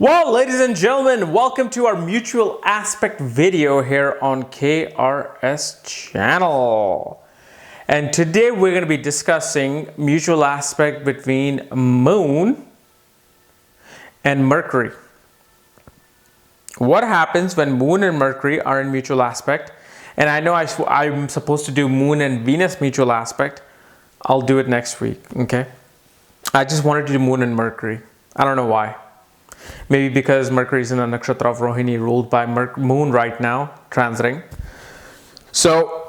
Well, ladies and gentlemen, welcome to our mutual aspect video here on KRS channel. And today we're going to be discussing mutual aspect between Moon and Mercury. What happens when Moon and Mercury are in mutual aspect? And I know I'm supposed to do Moon and Venus mutual aspect. I'll do it next week, okay? I just wanted to do Moon and Mercury. I don't know why. Maybe because Mercury is in a nakshatra of Rohini ruled by Moon right now, transiting. So,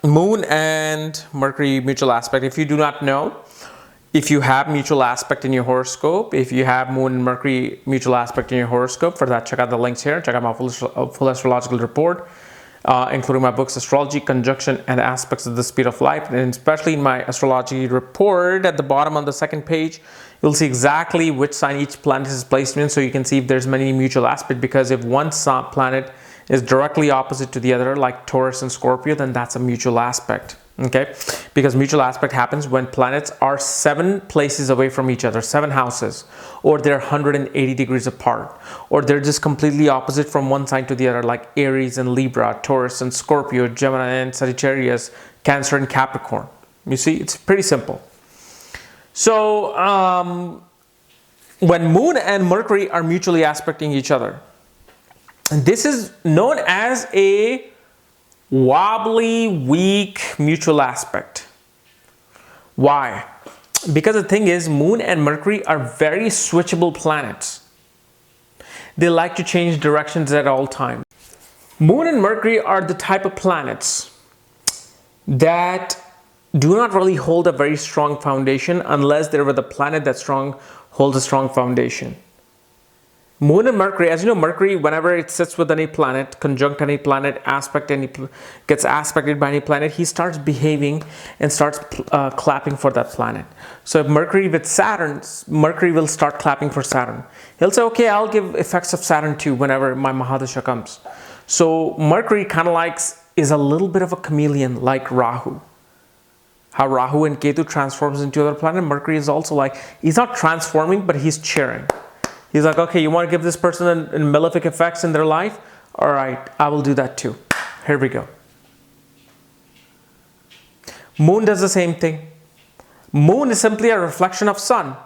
Moon and Mercury mutual aspect. If you do not know, if you have mutual aspect in your horoscope, if you have Moon and Mercury mutual aspect in your horoscope, for that, check out the links here. Check out my full astrological report, including my books, Astrology, Conjunction, and Aspects of the Speed of Light. And especially in my astrology report, at the bottom on the second page, you'll see exactly which sign each planet is placed in, so you can see if there's many mutual aspect. Because if one planet is directly opposite to the other, like Taurus and Scorpio, then that's a mutual aspect. Okay, because mutual aspect happens when planets are 7 places away from each other, 7 houses, or they're 180 degrees apart, or they're just completely opposite from one sign to the other, like Aries and Libra, Taurus and Scorpio, Gemini and Sagittarius, Cancer and Capricorn. You see, it's pretty simple. So when Moon and Mercury are mutually aspecting each other, and this is known as a wobbly, weak mutual aspect. Why? Because the thing is, Moon and Mercury are very switchable planets. They like to change directions at all times. Moon and Mercury are the type of planets that do not really hold a very strong foundation unless they're with a planet that holds a strong foundation. Moon and Mercury, as you know, Mercury, whenever it sits with any planet, conjunct any planet, gets aspected by any planet, he starts behaving and starts clapping for that planet. So if Mercury with Saturn, Mercury will start clapping for Saturn. He'll say, okay, I'll give effects of Saturn too whenever my Mahadasha comes. So Mercury kind of is a little bit of a chameleon like Rahu. How Rahu and Ketu transforms into other planet, Mercury is also he's not transforming, but he's cheering. He's like, okay, you want to give this person a malefic effects in their life? All right, I will do that too. Here we go. Moon does the same thing. Moon is simply a reflection of Sun.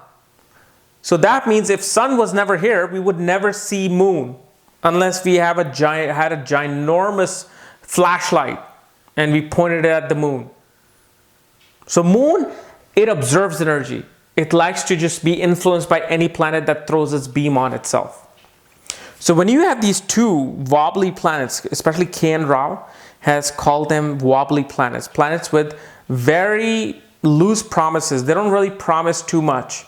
So that means if Sun was never here, we would never see Moon unless we had a ginormous flashlight and we pointed it at the Moon. So Moon, it observes energy. It likes to just be influenced by any planet that throws its beam on itself. So when you have these 2 wobbly planets, especially K.N. Rao has called them wobbly planets, planets with very loose promises. They don't really promise too much.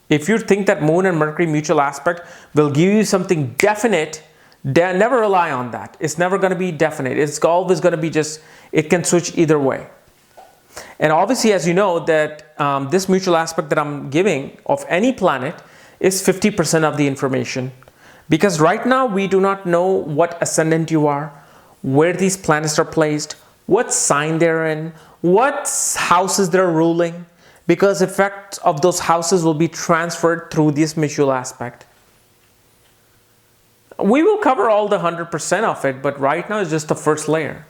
If you think that Moon and Mercury mutual aspect will give you something definite, never rely on that. It's never going to be definite. It's always going to be it can switch either way. And obviously, as you know, that this mutual aspect that I'm giving of any planet is 50% of the information. Because right now, we do not know what ascendant you are, where these planets are placed, what sign they're in, what houses they're ruling, because effects of those houses will be transferred through this mutual aspect. We will cover all the 100% of it, but right now it's just the first layer.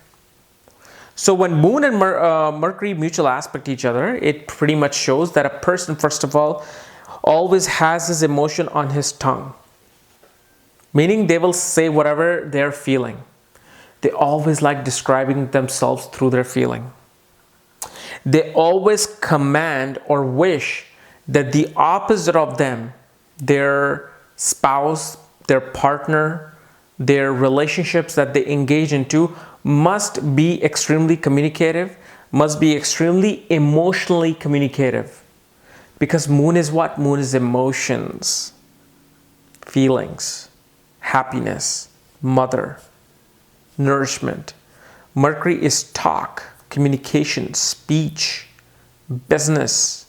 So when Moon and Mercury mutual aspect each other, it pretty much shows that a person, first of all, always has his emotion on his tongue. Meaning they will say whatever they're feeling. They always like describing themselves through their feeling. They always command or wish that the opposite of them, their spouse, their partner, their relationships that they engage into, must be extremely communicative, must be extremely emotionally communicative. Because Moon is what? Moon is emotions, feelings, happiness, mother, nourishment. Mercury is talk, communication, speech, business,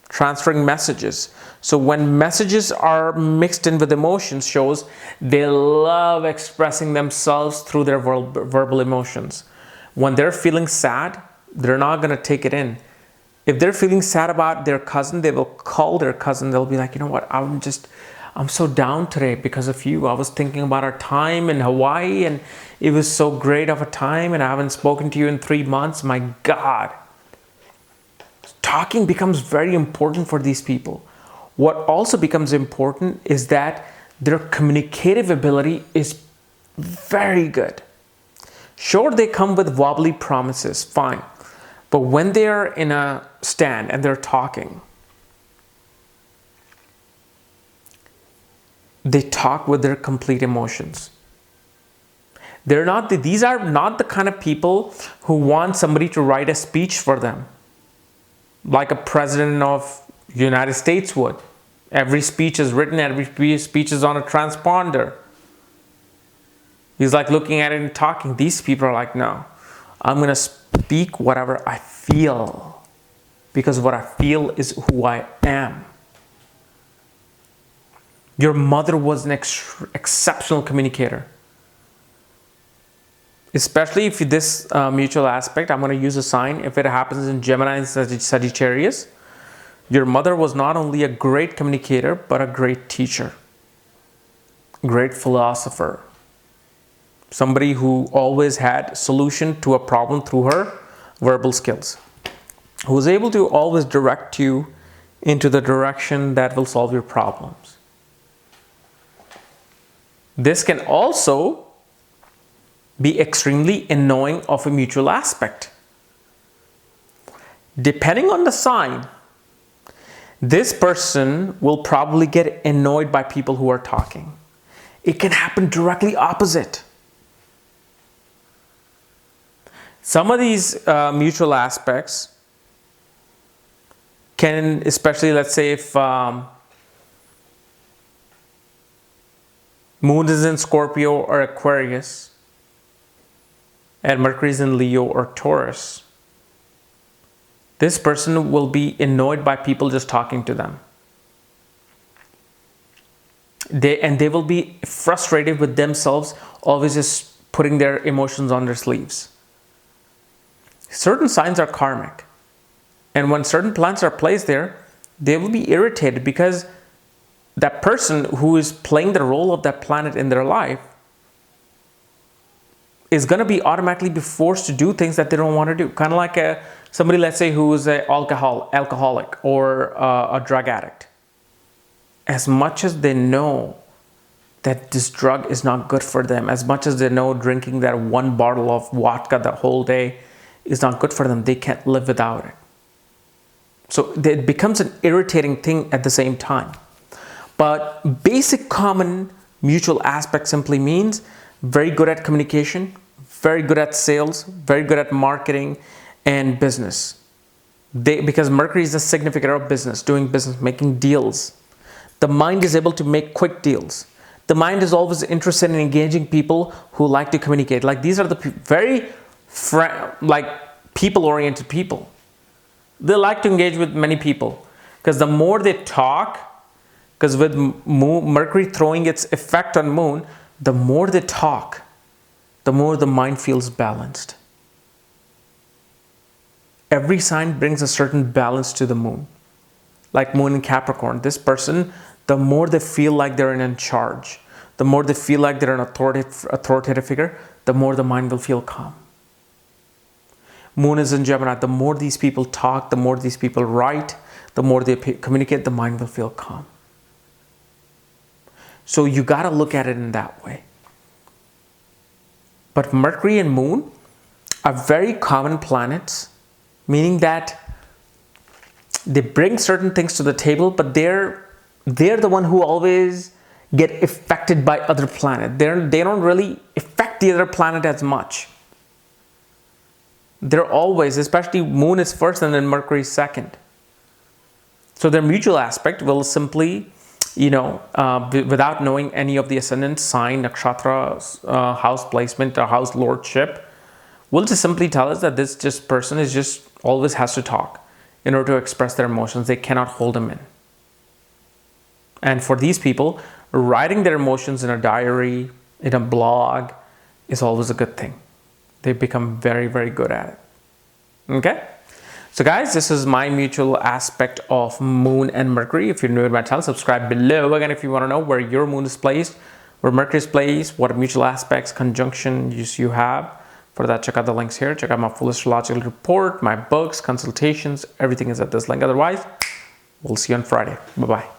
transferring messages. So when messages are mixed in with emotions, shows they love expressing themselves through their verbal emotions. When they're feeling sad, they're not going to take it in. If they're feeling sad about their cousin, they will call their cousin. They'll be like, you know what, I'm so down today because of you. I was thinking about our time in Hawaii and it was so great of a time and I haven't spoken to you in 3 months. My God. Talking becomes very important for these people. What also becomes important is that their communicative ability is very good. Sure, they come with wobbly promises, fine. But when they're in a stand and they're talking, they talk with their complete emotions. These are not the kind of people who want somebody to write a speech for them, like a president of the United States would. Every speech is written, every speech is on a transponder. He's like looking at it and talking. These people are like, no, I'm going to speak whatever I feel, because what I feel is who I am. Your mother was an exceptional communicator. Especially if this mutual aspect, I'm going to use a sign. If it happens in Gemini and Sagittarius, your mother was not only a great communicator, but a great teacher, great philosopher. Somebody who always had solution to a problem through her verbal skills, who was able to always direct you into the direction that will solve your problems. This can also be extremely annoying of a mutual aspect. Depending on the sign, this person will probably get annoyed by people who are talking. It can happen directly opposite. Some of these mutual aspects can, especially let's say if Moon is in Scorpio or Aquarius, and Mercury is in Leo or Taurus, this person will be annoyed by people just talking to them. They will be frustrated with themselves, always just putting their emotions on their sleeves. Certain signs are karmic. And when certain planets are placed there, they will be irritated because that person who is playing the role of that planet in their life is going to be automatically be forced to do things that they don't want to do. Kind of like somebody, let's say, who is an alcoholic or a drug addict. As much as they know that this drug is not good for them, as much as they know drinking that one bottle of vodka the whole day is not good for them, they can't live without it. So it becomes an irritating thing at the same time. But basic common mutual aspect simply means very good at communication, very good at sales, very good at marketing and business. Because Mercury is a significator of business, doing business, making deals. The mind is able to make quick deals. The mind is always interested in engaging people who like to communicate. Like these are the very people-oriented people. They like to engage with many people because the more they talk, because with Mercury throwing its effect on Moon, the more they talk, the more the mind feels balanced. Every sign brings a certain balance to the Moon. Like Moon in Capricorn, this person, the more they feel like they're in charge, the more they feel like they're an authoritative figure, the more the mind will feel calm. Moon is in Gemini, the more these people talk, the more these people write, the more they communicate, the mind will feel calm. So you got to look at it in that way. But Mercury and Moon are very common planets, meaning that they bring certain things to the table, but they're the one who always get affected by other planets. They don't really affect the other planet as much. They're always, especially Moon is first and then Mercury is second. So their mutual aspect will simply, without knowing any of the ascendant sign, nakshatra, house placement or house lordship, will just simply tell us that this person is just always has to talk in order to express their emotions. They cannot hold them in. And for these people, writing their emotions in a diary, in a blog, is always a good thing. They become very, very good at it. Okay? So guys, this is my mutual aspect of Moon and Mercury. If you're new to my channel, subscribe below. Again, if you want to know where your Moon is placed, where Mercury is placed, what mutual aspects, conjunctions you have. For that, check out the links here. Check out my full astrological report, my books, consultations. Everything is at this link. Otherwise, we'll see you on Friday. Bye-bye.